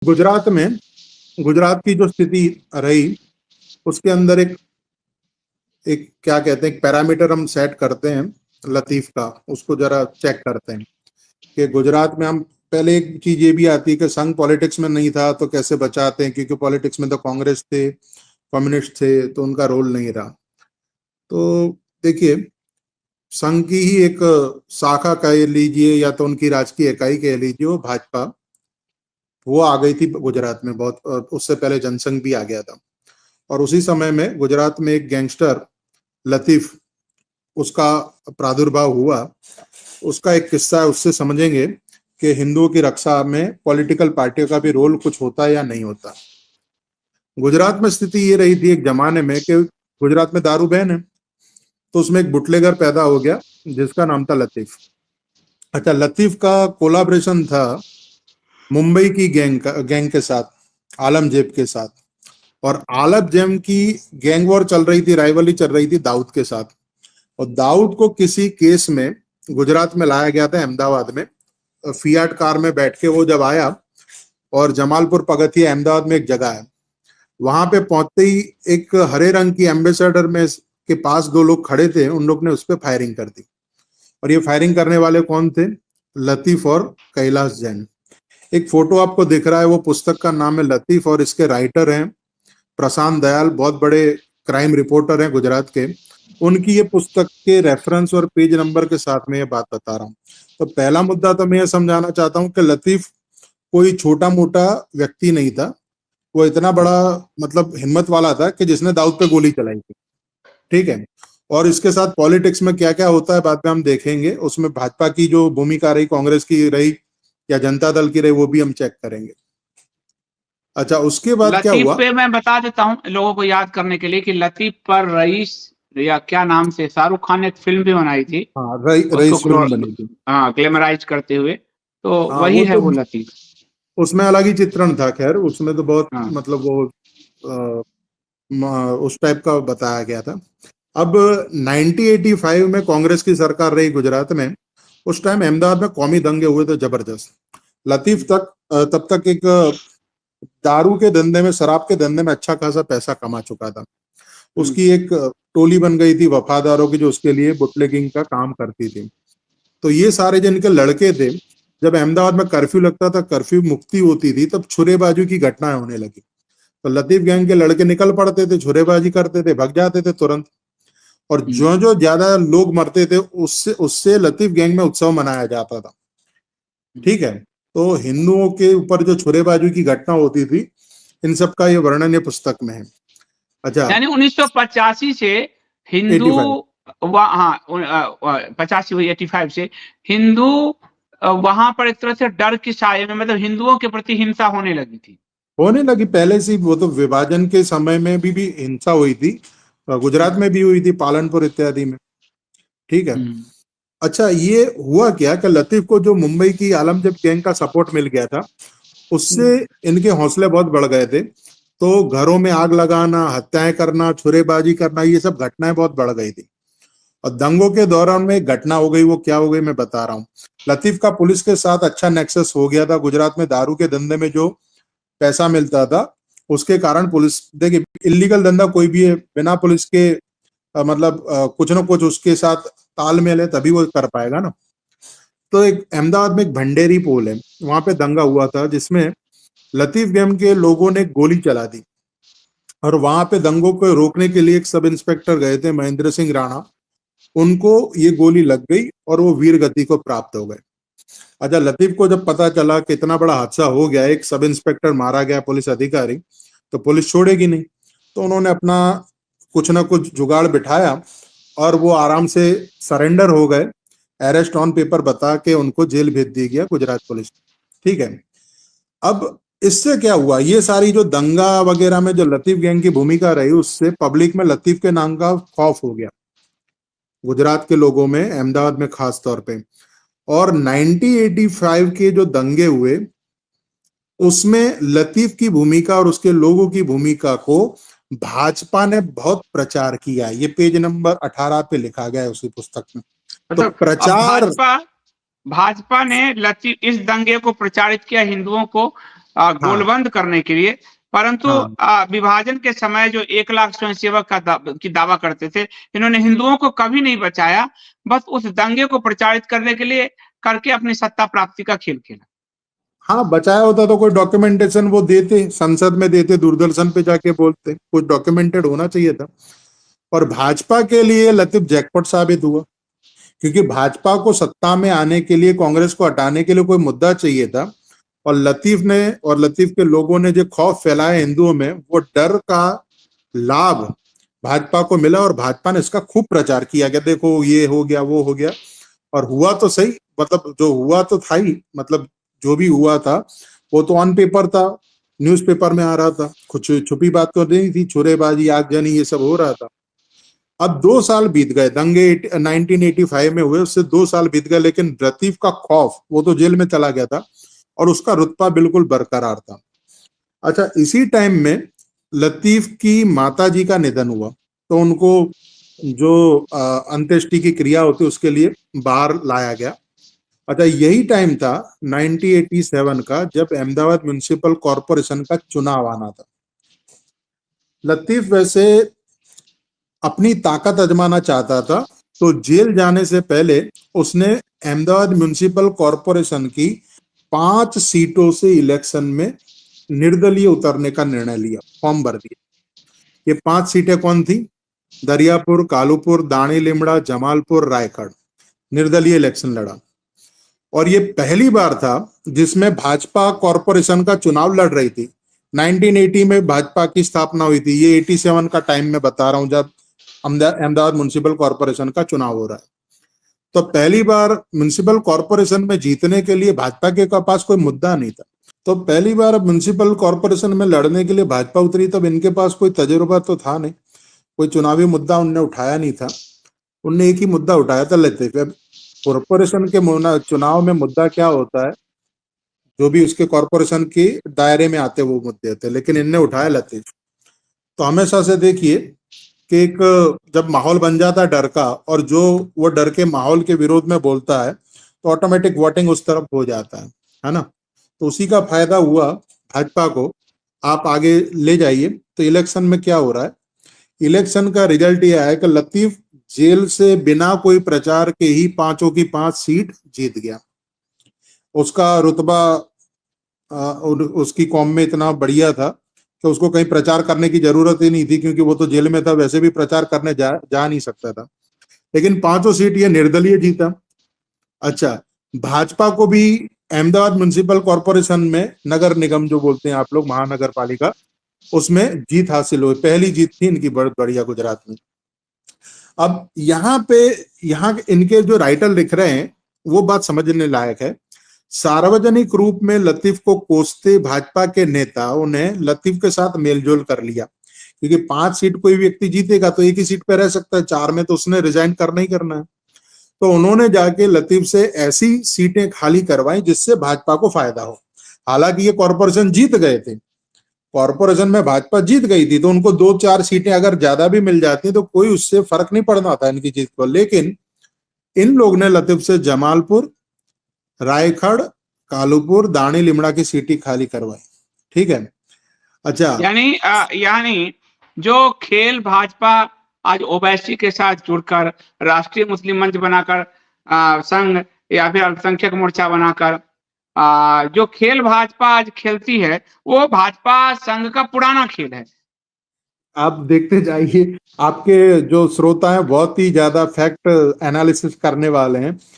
गुजरात में गुजरात की जो स्थिति रही उसके अंदर एक एक क्या कहते हैं, एक पैरामीटर हम सेट करते हैं लतीफ का, उसको जरा चेक करते हैं कि गुजरात में हम पहले एक चीज ये भी आती है कि संघ पॉलिटिक्स में नहीं था तो कैसे बचाते हैं, क्योंकि पॉलिटिक्स में तो कांग्रेस थे, कम्युनिस्ट थे, तो उनका रोल नहीं रहा। तो देखिए, संघ की ही एक शाखा कह लीजिए या तो उनकी राजकीय इकाई कह लीजिए, वो भाजपा, वो आ गई थी गुजरात में बहुत, और उससे पहले जनसंघ भी आ गया था। और उसी समय में गुजरात में एक गैंगस्टर लतीफ, उसका प्रादुर्भाव हुआ। उसका एक किस्सा है, उससे समझेंगे कि हिंदुओं की रक्षा में पॉलिटिकल पार्टियों का भी रोल कुछ होता है या नहीं होता। गुजरात में स्थिति ये रही थी एक जमाने में कि गुजरात में दारू बैन है, तो उसमें एक बुटलेगर पैदा हो गया जिसका नाम था लतीफ। अच्छा, लतीफ का कोलाब्रेशन था मुंबई की गैंग के साथ, आलमजेब के साथ। और आलमजेब की गैंग वॉर चल रही थी, राइवली चल रही थी दाऊद के साथ। और दाऊद को किसी केस में गुजरात में लाया गया था, अहमदाबाद में, फियाट कार में बैठ के वो जब आया, और जमालपुर पगथिया अहमदाबाद में एक जगह है, वहां पे पहुंचते ही एक हरे रंग की एम्बेसडर में के पास दो लोग खड़े थे, उन लोग ने उस पर फायरिंग कर दी। और ये फायरिंग करने वाले कौन थे? लतीफ और कैलाश जैन। एक फोटो आपको दिख रहा है, वो पुस्तक का नाम है लतीफ, और इसके राइटर हैं प्रशांत दयाल, बहुत बड़े क्राइम रिपोर्टर हैं गुजरात के। उनकी ये पुस्तक के रेफरेंस और पेज नंबर के साथ में ये बात बता रहा हूँ। तो पहला मुद्दा तो मैं ये समझाना चाहता हूँ कि लतीफ कोई छोटा मोटा व्यक्ति नहीं था, वो इतना बड़ा मतलब हिम्मत वाला था कि जिसने दाऊद पे गोली चलाई थी। ठीक है। और इसके साथ पॉलिटिक्स में क्या क्या होता है बाद में हम देखेंगे, उसमें भाजपा की जो भूमिका रही, कांग्रेस की रही या जनता दल की रही, वो भी हम चेक करेंगे। अच्छा, उसके बाद क्या लतीफ हुआ? पे मैं बता देता हूँ लोगों को याद करने के लिए कि लतीफ पर रईस या क्या नाम से शाहरुख खान ने एक फिल्म भी बनाई थी, हाँ, उसको रईस फिल्म बनी थी। ग्लैमराइज करते हुए, तो हाँ, वही है तो वो लतीफ। उसमें अलग ही चित्रण था, खैर उसमें तो बहुत हाँ। मतलब वो उस टाइप का बताया गया था। अब 1985 में कांग्रेस की सरकार रही गुजरात में, उस टाइम अहमदाबाद में कौमी दंगे हुए थे जबरदस्त। लतीफ तब तक एक दारू के धंधे में, शराब के धंधे में अच्छा खासा पैसा कमा चुका था। उसकी एक टोली बन गई थी वफादारों की जो उसके लिए बुटलेगिंग का काम करती थी। तो ये सारे जिनके लड़के थे, जब अहमदाबाद में कर्फ्यू लगता था, कर्फ्यू मुक्ति होती थी, तब छुरेबाजी की घटनाएं होने लगी। तो लतीफ गैंग के लड़के निकल पड़ते थे, छुरेबाजी करते थे, भग जाते थे तुरंत। और जो जो ज्यादा लोग मरते थे, उससे उससे लतीफ गैंग में उत्सव मनाया जाता था। ठीक है। तो हिंदुओं के ऊपर जो छुरेबाजी की घटना होती थी, इन सब का ये वर्णन ये पुस्तक में है। अच्छा, यानी 1985 से हिंदू 85। हाँ 85 वही 85 से हिंदू वहां पर एक तरह से डर की साए में, मतलब हिंदुओं के प्रति हिंसा होने लगी थी। होने लगी पहले से ही, वो तो विभाजन के समय में भी हिंसा हुई थी, गुजरात में भी हुई थी, पालनपुर इत्यादि में। ठीक है। अच्छा, ये हुआ क्या कि लतीफ को जो मुंबई की आलमगीर गैंग का सपोर्ट मिल गया था, उससे इनके हौसले बहुत बढ़ गए थे। तो घरों में आग लगाना, हत्याएं करना, छुरेबाजी करना, ये सब घटनाएं बहुत बढ़ गई थी। और दंगों के दौरान में एक घटना हो गई, वो क्या हो गई मैं बता रहा हूँ। लतीफ का पुलिस के साथ अच्छा नेक्सस हो गया था। गुजरात में दारू के धंधे में जो पैसा मिलता था, उसके कारण पुलिस, देखिए इलीगल धंधा कोई भी है, बिना पुलिस के मतलब कुछ ना कुछ उसके साथ तालमेल है, तभी वो कर पाएगा ना। तो एक अहमदाबाद में एक भंडेरी पोल है, वहां पे दंगा हुआ था जिसमें लतीफ गैंग के लोगों ने गोली चला दी। और वहां पे दंगों को रोकने के लिए एक सब इंस्पेक्टर गए थे, महेंद्र सिंह राणा, उनको ये गोली लग गई और वो वीर गति को प्राप्त हो गए। अच्छा, लतीफ को जब पता चला कि इतना बड़ा हादसा हो गया, एक सब इंस्पेक्टर मारा गया, पुलिस अधिकारी, तो पुलिस छोड़ेगी नहीं, तो उन्होंने अपना कुछ ना कुछ जुगाड़ बिठाया और वो आराम से सरेंडर हो गए। अरेस्ट ऑन पेपर बता के उनको जेल भेज दी गया गुजरात पुलिस। ठीक है। अब इससे क्या हुआ, ये सारी जो दंगा वगैरह में जो लतीफ गैंग की भूमिका रही, उससे पब्लिक में लतीफ के नाम का खौफ हो गया, गुजरात के लोगों में, अहमदाबाद में खास तौर पे। और 1985 के जो दंगे हुए, उसमें लतीफ की भूमिका और उसके लोगों की भूमिका को भाजपा ने बहुत प्रचार किया। ये पेज नंबर 18 पे लिखा गया है उसी पुस्तक में। तो मतलब प्रचार, भाजपा ने लतीफ इस दंगे को प्रचारित किया हिंदुओं को गोलबंद करने के लिए, परंतु हाँ विभाजन के समय जो 1 लाख स्वयंसेवक की दावा करते थे, इन्होंने हिंदुओं को कभी नहीं बचाया, बस उस दंगे को प्रचारित करने के लिए करके अपनी सत्ता प्राप्ति का खेल खेला। हाँ, बचाया होता तो कोई डॉक्यूमेंटेशन वो देते, संसद में देते, दूरदर्शन पे जाके बोलते, कुछ डॉक्यूमेंटेड होना चाहिए था। और भाजपा के लिए लतीफ जैकपॉट साबित हुआ, क्योंकि भाजपा को सत्ता में आने के लिए, कांग्रेस को हटाने के लिए कोई मुद्दा चाहिए था, और लतीफ के लोगों ने जो खौफ फैलाया हिंदुओं में, वो डर का लाभ भाजपा को मिला और भाजपा ने इसका खूब प्रचार किया कि देखो ये हो गया, वो हो गया, और हुआ तो सही, मतलब जो हुआ तो था ही, मतलब जो भी हुआ था वो तो ऑन पेपर था, न्यूज़पेपर में आ रहा था, कुछ छुपी बात तो नहीं थी, छुरेबाजी, आगजनी, ये सब हो रहा था। अब 2 साल बीत गए, दंगे 1985 में हुए, उससे 2 साल बीत गए, लेकिन लतीफ का खौफ, वो तो जेल में चला गया था और उसका रुतबा बिल्कुल बरकरार था। अच्छा, इसी टाइम में लतीफ की माता जी का निधन हुआ, तो उनको जो अंत्येष्टि की क्रिया होती है उसके लिए बाहर लाया गया। अच्छा, यही टाइम था 1987 का, जब अहमदाबाद म्युनिसिपल कॉरपोरेशन का चुनाव आना था। लतीफ वैसे अपनी ताकत आजमाना चाहता था, तो जेल जाने से पहले उसने अहमदाबाद म्युनिसिपल कॉरपोरेशन की 5 सीटों से इलेक्शन में निर्दलीय उतरने का निर्णय लिया, फॉर्म भर दिया। ये 5 सीटें कौन थी? दरियापुर, कालूपुर, दाणी लिमड़ा, जमालपुर, रायगढ़। निर्दलीय इलेक्शन लड़ा, और ये पहली बार था जिसमें भाजपा कॉरपोरेशन का चुनाव लड़ रही थी। 1980 में भाजपा की स्थापना हुई थी, ये 87 का टाइम में बता रहा हूं, जब अहमदाबाद म्युनिसिपल कॉरपोरेशन का चुनाव हो रहा है। तो पहली बार म्युनिसिपल कॉरपोरेशन में जीतने के लिए भाजपा के पास कोई मुद्दा नहीं था, तो पहली बार अब म्युनिसिपल कॉरपोरेशन में लड़ने के लिए भाजपा उतरी, तब इनके पास कोई तजुर्बा तो था नहीं, कोई चुनावी मुद्दा उनने उठाया नहीं था। उनने एक ही मुद्दा उठाया था, लतीफ। अब कॉरपोरेशन के चुनाव में मुद्दा क्या होता है, जो भी उसके कॉरपोरेशन के दायरे में आते वो मुद्दे होते, लेकिन इनने उठाया लतीफ। तो हमेशा से देखिए कि एक जब माहौल बन जाता है डर का, और जो वो डर के माहौल के विरोध में बोलता है, तो ऑटोमेटिक वोटिंग उस तरफ हो जाता है ना। तो उसी का फायदा हुआ भाजपा को। आप आगे ले जाइए, तो इलेक्शन में क्या हो रहा है, इलेक्शन का रिजल्ट यह है कि लतीफ जेल से बिना कोई प्रचार के ही 5 की 5 सीट जीत गया। उसका रुतबा उसकी कौम में इतना बढ़िया था कि उसको कहीं प्रचार करने की जरूरत ही नहीं थी, क्योंकि वो तो जेल में था, वैसे भी प्रचार करने जा नहीं सकता था। लेकिन 5 सीट ये निर्दलीय जीता। अच्छा, भाजपा को भी अहमदाबाद म्युनिसिपल कॉरपोरेशन में, नगर निगम जो बोलते हैं आप लोग, महानगर पालिका, उसमें जीत हासिल हुई, पहली जीत थी इनकी बहुत बढ़िया गुजरात में। अब यहाँ इनके जो राइटर लिख रहे हैं वो बात समझने लायक है। सार्वजनिक रूप में लतीफ को कोसते भाजपा के नेताओं ने लतीफ के साथ मेलजोल कर लिया, क्योंकि 5 सीट कोई व्यक्ति जीतेगा तो एक ही सीट पे रह सकता है, 4 में तो उसने रिजाइन करना ही करना है। तो उन्होंने जाके लतीफ से ऐसी सीटें खाली करवाई जिससे भाजपा को फायदा हो। हालांकि ये कॉरपोरेशन जीत गए थे, कॉरपोरेशन में भाजपा जीत गई थी, तो उनको 2-4 सीटें अगर ज्यादा भी मिल जाती तो कोई उससे फर्क नहीं पड़ना था इनकी जीत को। लेकिन इन लोग ने लतीफ से जमालपुर, रायगढ़, कालूपुर, दाणी लिमड़ा की सीटें खाली करवाई। ठीक है। अच्छा, यानी जो खेल भाजपा आज ओवैसी के साथ जुड़कर राष्ट्रीय मुस्लिम मंच बनाकर संघ या फिर अल्पसंख्यक मोर्चा बनाकर जो खेल भाजपा आज खेलती है, वो भाजपा संघ का पुराना खेल है। आप देखते जाइए, आपके जो श्रोता हैं बहुत ही ज्यादा फैक्ट एनालिसिस करने वाले हैं,